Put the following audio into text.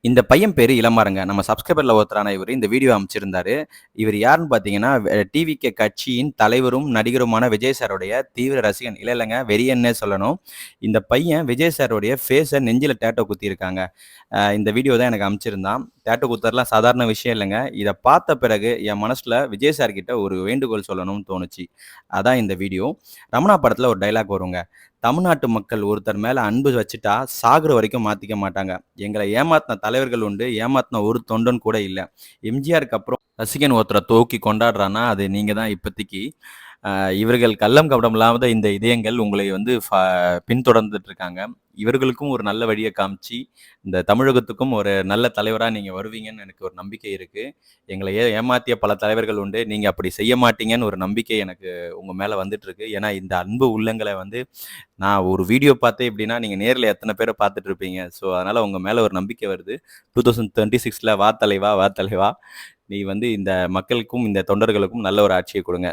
இந்த பையன் பேரு இளமாறங்க. நம்ம சப்ஸ்கிரைபர்ல ஒருத்தரான இவரு இந்த வீடியோ அனுப்பிச்சிருந்தாரு. இவரு யாருன்னு பார்த்தீங்கன்னா, டிவிகே கட்சியின் தலைவரும், நடிகருமான விஜய் சாருடைய தீவிர ரசிகன். இல்லங்க வெறியன்னே சொல்லணும். இந்த பையன் விஜய் சாருடைய ஃபேஸ நெஞ்சில டேட்டூ குத்தியிருக்காங்க. இந்த வீடியோ தான் எனக்கு அனுப்பிச்சிருந்தான். டேட்டூ குத்துறதுலாம் சாதாரண விஷயம் இல்லங்க. இத பார்த்த பிறகு என் மனசுல விஜய் சார் கிட்ட ஒரு வேண்டுகோள் சொல்லணும்னு தோணுச்சு. அதான் இந்த வீடியோ. ரமணா படத்துல ஒரு டயலாக் வருங்க. தமிழ்நாட்டு மக்கள் ஒருத்தர் மேல அன்பு வச்சுட்டா, சாகுற வரைக்கும் மாத்திக்க மாட்டாங்க. எங்கள ஏமாத்துன தலைவர்கள் உண்டு, ஏமாத்துன ஒரு தொண்டன் கூட இல்ல. எம்ஜிஆருக்கு அப்புறம் ரசிகன் ஒருத்தர தூக்கி கொண்டாடுறான்னா, அது நீங்க தான் இப்பத்திக்கு. இவர்கள் கள்ளம் கபடம் இல்லாத இந்த இதயங்கள் உங்களை வந்து பின்தொடர்ந்துட்டு இருக்காங்க. இவர்களுக்கும் ஒரு நல்ல வழிய காமிச்சு, இந்த தமிழகத்துக்கும் ஒரு நல்ல தலைவரா நீங்க வருவீங்கன்னு எனக்கு ஒரு நம்பிக்கை இருக்கு. எங்கள ஏமாத்திய பல தலைவர்கள் உண்டு. நீங்க அப்படி செய்ய மாட்டீங்கன்னு ஒரு நம்பிக்கை எனக்கு உங்க மேல வந்துட்டு இருக்கு. ஏன்னா, இந்த அன்பு உள்ளங்கள வந்து நான் ஒரு வீடியோ பார்த்தேன் இப்படின்னா, நீங்க நேர்ல எத்தன பேர பார்த்துட்டு இருப்பீங்க. ஸோ, அதனால உங்க மேல ஒரு நம்பிக்கை வருது. 2026ல வா தலைவா, வா தலைவா. நீ வந்து இந்த மக்களுக்கும், இந்த தொண்டர்களுக்கும் நல்ல ஒரு ஆட்சிய குடுங்க.